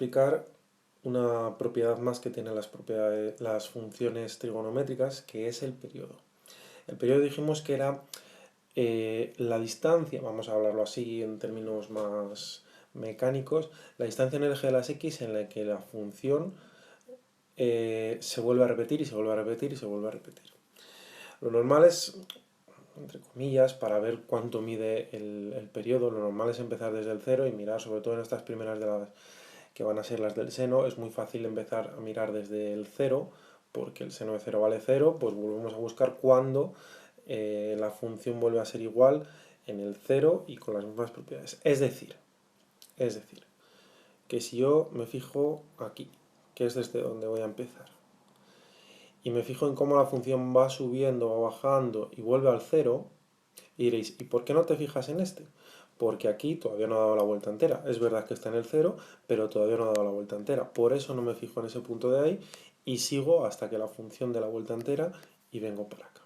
explicar una propiedad más que tienen las funciones trigonométricas, que es el periodo. El periodo dijimos que era la distancia, vamos a hablarlo así en términos más mecánicos, la distancia en el eje de las x en la que la función se vuelve a repetir y se vuelve a repetir y se vuelve a repetir. Lo normal es, entre comillas, para ver cuánto mide el periodo, lo normal es empezar desde el cero y mirar, sobre todo en estas primeras de las que van a ser las del seno, es muy fácil empezar a mirar desde el cero, porque el seno de 0 vale 0, pues volvemos a buscar cuándo la función vuelve a ser igual en el 0 y con las mismas propiedades. Es decir, que si yo me fijo aquí, que es desde donde voy a empezar, y me fijo en cómo la función va subiendo, va bajando y vuelve al 0, y diréis, ¿y por qué no te fijas en este? Porque aquí todavía no ha dado la vuelta entera. Es verdad que está en el 0, pero todavía no ha dado la vuelta entera. Por eso no me fijo en ese punto de ahí y sigo hasta que la función dé la vuelta entera y vengo para acá.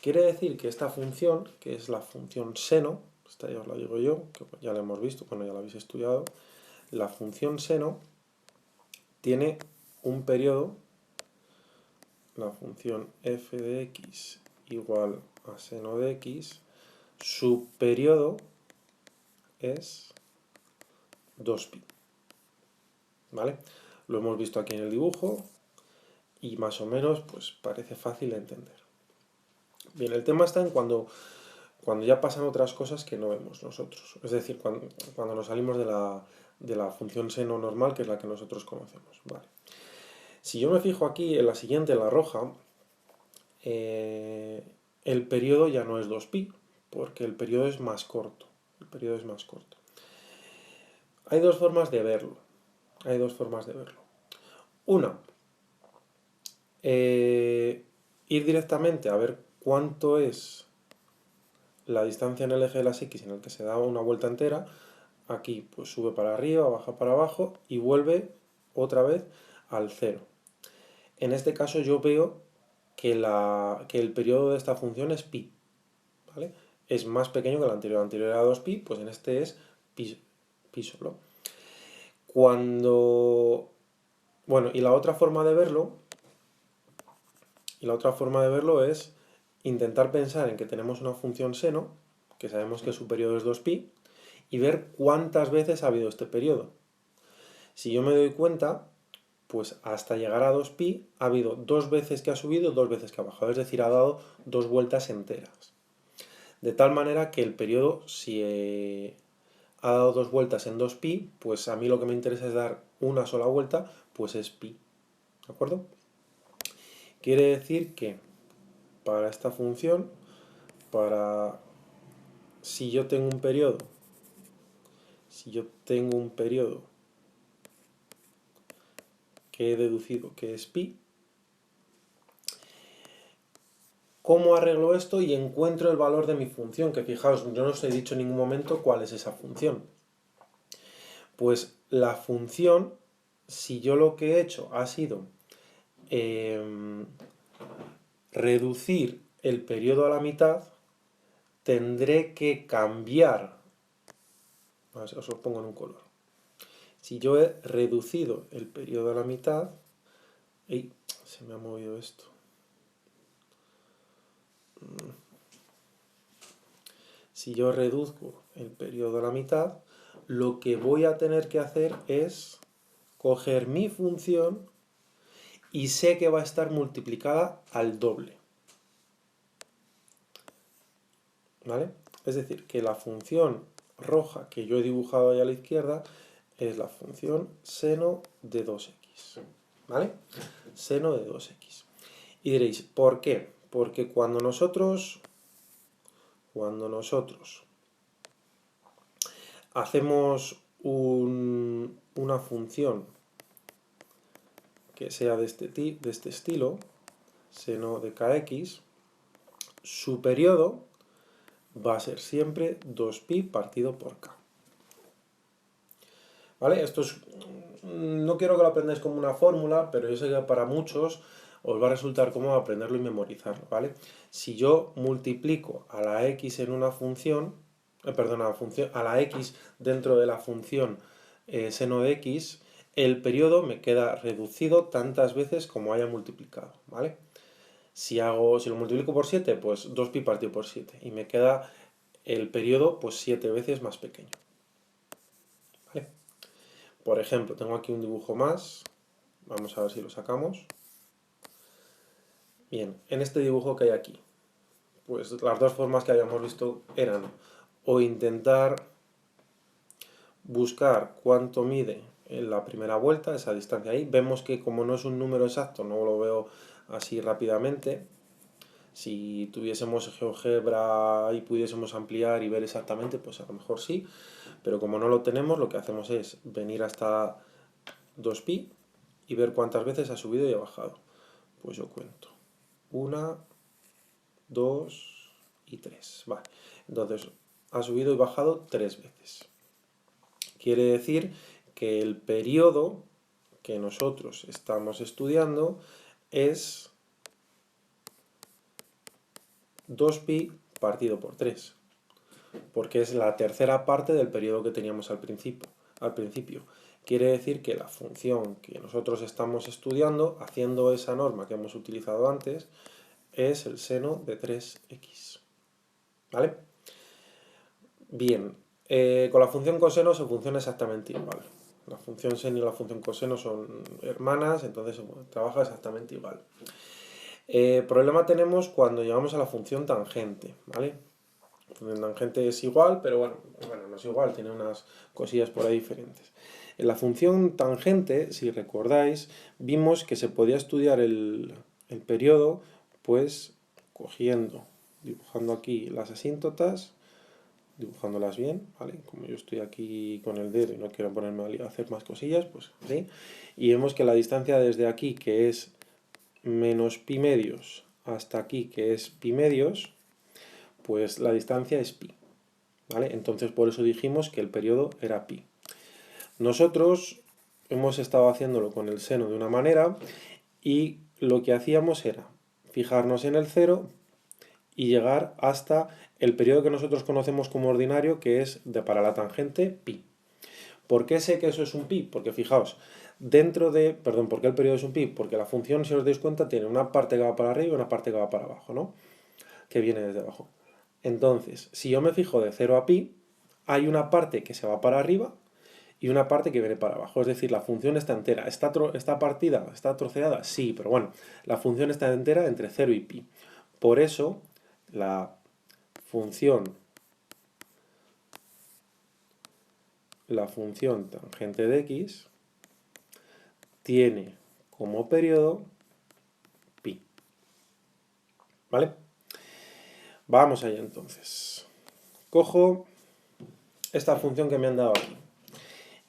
Quiere decir que esta función, que es la función seno, esta ya os la digo yo, que ya la hemos visto, bueno, ya la habéis estudiado, la función seno tiene un periodo, la función f de x igual a seno de x, su periodo es 2pi. ¿Vale? Lo hemos visto aquí en el dibujo y más o menos pues parece fácil de entender. Bien, el tema está en cuando ya pasan otras cosas que no vemos nosotros. Es decir, cuando nos salimos de la función seno normal, que es la que nosotros conocemos. Vale. Si yo me fijo aquí en la siguiente, en la roja, el periodo ya no es 2pi, porque el periodo es más corto. El periodo es más corto. Hay dos formas de verlo. Una, ir directamente a ver cuánto es la distancia en el eje de las x en el que se da una vuelta entera. Aquí pues sube para arriba, baja para abajo y vuelve otra vez al 0. En este caso yo veo que el periodo de esta función es pi, ¿vale? Es más pequeño que el anterior. El anterior era 2pi, pues en este es pi solo. Bueno, y la otra forma de verlo es intentar pensar en que tenemos una función seno, que sabemos que su periodo es 2pi, y ver cuántas veces ha habido este periodo. Si yo me doy cuenta, pues hasta llegar a 2pi ha habido 2 veces que ha subido, 2 veces que ha bajado, es decir, ha dado 2 vueltas enteras. De tal manera que el periodo, si ha dado 2 vueltas en 2pi, pues a mí lo que me interesa es dar una sola vuelta, pues es pi. ¿De acuerdo? Quiere decir que para esta función, si yo tengo un periodo que he deducido que es pi, ¿cómo arreglo esto y encuentro el valor de mi función? Que fijaos, yo no os he dicho en ningún momento cuál es esa función. Pues la función, si yo lo que he hecho ha sido reducir el periodo a la mitad, tendré que cambiar, os lo pongo en un color. Si yo he reducido el periodo a la mitad, ¡ay! Se me ha movido esto. Si yo reduzco el periodo a la mitad, lo que voy a tener que hacer es coger mi función y sé que va a estar multiplicada al doble. ¿Vale? Es decir, que la función roja que yo he dibujado ahí a la izquierda es la función seno de 2x. ¿Vale? Seno de 2x. Y diréis, ¿por qué? Porque cuando nosotros hacemos una función que sea de este estilo, seno de kx, su periodo va a ser siempre 2pi partido por k. ¿Vale? No quiero que lo aprendáis como una fórmula, pero yo sé que para muchos os va a resultar cómodo aprenderlo y memorizarlo, ¿vale? Si yo multiplico a la x en una función, a la x dentro de la función seno de x, el periodo me queda reducido tantas veces como haya multiplicado, ¿vale? Si lo multiplico por 7, pues 2pi partido por 7. Y me queda el periodo pues 7 veces más pequeño. ¿Vale? Por ejemplo, tengo aquí un dibujo más. Vamos a ver si lo sacamos. Bien, en este dibujo que hay aquí, pues las dos formas que habíamos visto eran o intentar buscar cuánto mide en la primera vuelta, esa distancia ahí. Vemos que como no es un número exacto, no lo veo así rápidamente. Si tuviésemos GeoGebra y pudiésemos ampliar y ver exactamente, pues a lo mejor sí. Pero como no lo tenemos, lo que hacemos es venir hasta 2pi y ver cuántas veces ha subido y ha bajado. Pues yo cuento. 1, 2 y 3. Vale. Entonces, ha subido y bajado 3 veces. Quiere decir que el periodo que nosotros estamos estudiando es 2pi partido por 3, porque es la tercera parte del periodo que teníamos al principio. Quiere decir que la función que nosotros estamos estudiando, haciendo esa norma que hemos utilizado antes, es el seno de 3x. ¿Vale? Bien, con la función coseno se funciona exactamente igual. La función seno y la función coseno son hermanas, entonces trabaja exactamente igual. Problema tenemos cuando llegamos a la función tangente, ¿vale? La función tangente es igual, pero bueno, no es igual, tiene unas cosillas por ahí diferentes. En la función tangente, si recordáis, vimos que se podía estudiar el periodo, pues dibujando aquí las asíntotas, dibujándolas bien, ¿vale? Como yo estoy aquí con el dedo y no quiero ponerme a hacer más cosillas, pues así. Y vemos que la distancia desde aquí, que es menos pi medios, hasta aquí, que es pi medios, pues la distancia es pi, ¿vale? Entonces por eso dijimos que el periodo era pi. Nosotros hemos estado haciéndolo con el seno de una manera y lo que hacíamos era fijarnos en el cero y llegar hasta el periodo que nosotros conocemos como ordinario, que es para la tangente pi. ¿Por qué sé que eso es un pi? Porque fijaos, ¿por qué el periodo es un pi? Porque la función, si os dais cuenta, tiene una parte que va para arriba y una parte que va para abajo, ¿no? Que viene desde abajo. Entonces, si yo me fijo de 0 a pi, hay una parte que se va para arriba y una parte que viene para abajo. Es decir, la función está entera. ¿Está partida? ¿Está troceada? Sí, pero bueno, la función está entera entre 0 y pi. Por eso, la función tangente de x tiene como periodo pi. ¿Vale? Vamos allá entonces. Cojo esta función que me han dado aquí.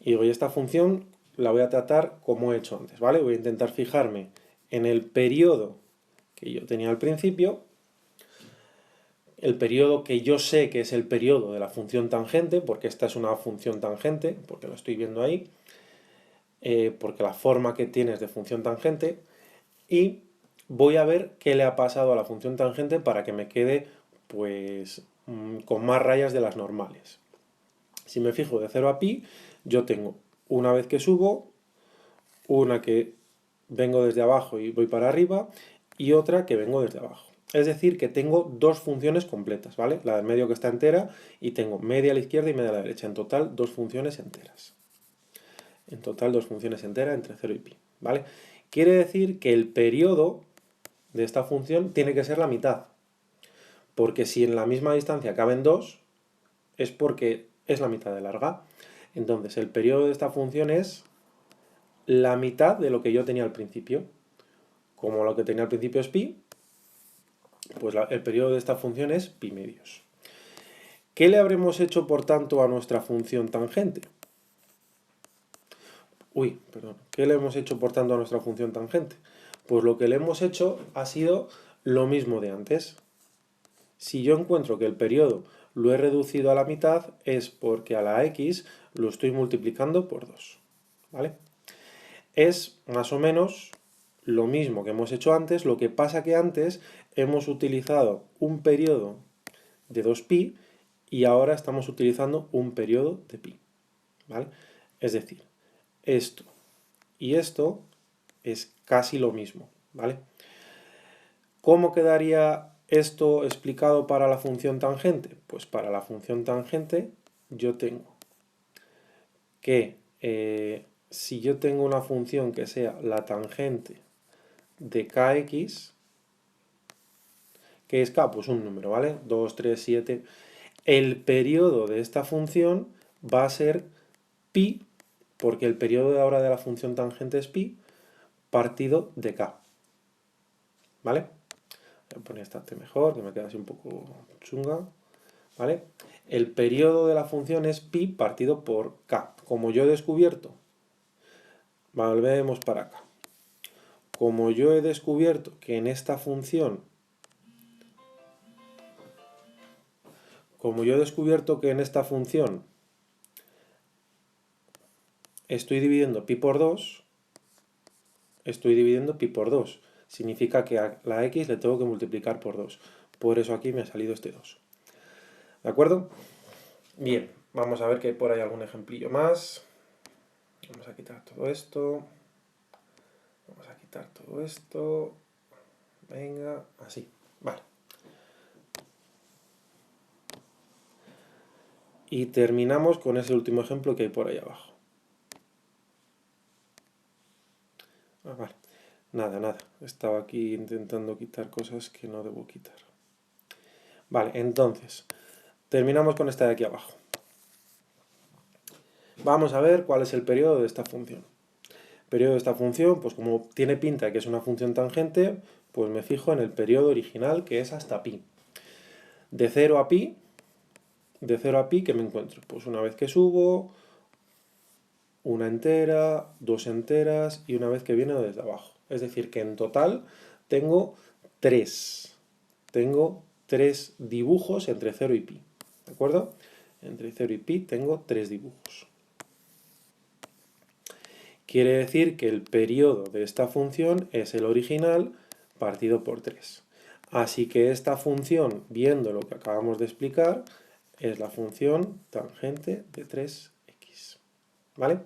Y digo, y esta función la voy a tratar como he hecho antes, ¿vale? Voy a intentar fijarme en el periodo que yo tenía al principio, el periodo que yo sé que es el periodo de la función tangente, porque esta es una función tangente, porque lo estoy viendo ahí, porque la forma que tienes de función tangente, y voy a ver qué le ha pasado a la función tangente para que me quede pues con más rayas de las normales. Si me fijo de 0 a pi, yo tengo una vez que subo, una que vengo desde abajo y voy para arriba, y otra que vengo desde abajo. Es decir, que tengo dos funciones completas, ¿vale? La del medio que está entera y tengo media a la izquierda y media a la derecha. En total, dos funciones enteras. En total, dos funciones enteras entre 0 y pi, ¿vale? Quiere decir que el periodo de esta función tiene que ser la mitad. Porque si en la misma distancia caben dos, es porque es la mitad de larga. Entonces, el periodo de esta función es la mitad de lo que yo tenía al principio. Como lo que tenía al principio es pi, pues el periodo de esta función es pi medios. ¿Qué le habremos hecho, por tanto, a nuestra función tangente? ¿Qué le hemos hecho, por tanto, a nuestra función tangente? Pues lo que le hemos hecho ha sido lo mismo de antes. Si yo encuentro que el periodo lo he reducido a la mitad, es porque a la x lo estoy multiplicando por 2. ¿Vale? Es más o menos lo mismo que hemos hecho antes, lo que pasa que antes hemos utilizado un periodo de 2pi y ahora estamos utilizando un periodo de pi. ¿Vale? Es decir, esto y esto es casi lo mismo, ¿vale? ¿Cómo quedaría esto explicado para la función tangente? Pues para la función tangente yo tengo que si yo tengo una función que sea la tangente de kx, ¿qué es k? Pues un número, ¿vale? 2, 3, 7. El periodo de esta función va a ser pi, porque el periodo de ahora de la función tangente es pi, partido de k. ¿Vale? Voy a poner esta T mejor, que me queda así un poco chunga. ¿Vale? El periodo de la función es pi partido por k. Como yo he descubierto, volvemos para acá. Como yo he descubierto que en esta función, estoy dividiendo pi por 2, estoy dividiendo pi por 2. Significa que a la x le tengo que multiplicar por 2. Por eso aquí me ha salido este 2. ¿De acuerdo? Bien, vamos a ver que hay por ahí algún ejemplillo más. Vamos a quitar todo esto. Vamos a quitar todo esto. Venga, así. Vale. Y terminamos con ese último ejemplo que hay por ahí abajo. Vale. Nada. Estaba aquí intentando quitar cosas que no debo quitar. Vale, entonces, terminamos con esta de aquí abajo. Vamos a ver cuál es el periodo de esta función. El periodo de esta función, pues como tiene pinta de que es una función tangente, pues me fijo en el periodo original, que es hasta pi. De 0 a pi, ¿qué me encuentro? Pues una vez que subo, una entera, dos enteras y una vez que viene desde abajo. Es decir, que en total tengo 3. Tengo 3 dibujos entre 0 y pi. ¿De acuerdo? Entre 0 y pi tengo 3 dibujos. Quiere decir que el periodo de esta función es el original partido por 3. Así que esta función, viendo lo que acabamos de explicar, es la función tangente de 3x. ¿Vale?